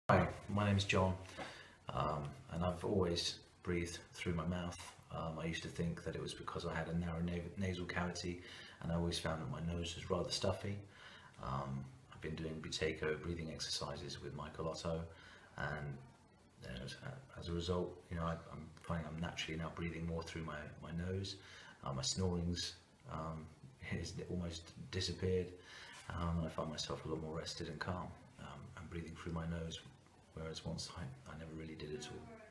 Hi, my name's John, and I've always breathed through my mouth. I used to think that it was because I had a narrow nasal cavity, and I always found that my nose was rather stuffy. I've been doing buteyko breathing exercises with Michael Otto, and as a result, I'm finding I'm naturally now breathing more through my nose. My snoring's has almost disappeared, and I find myself a lot more rested and calm, and breathing through my nose, whereas once I never really did at all.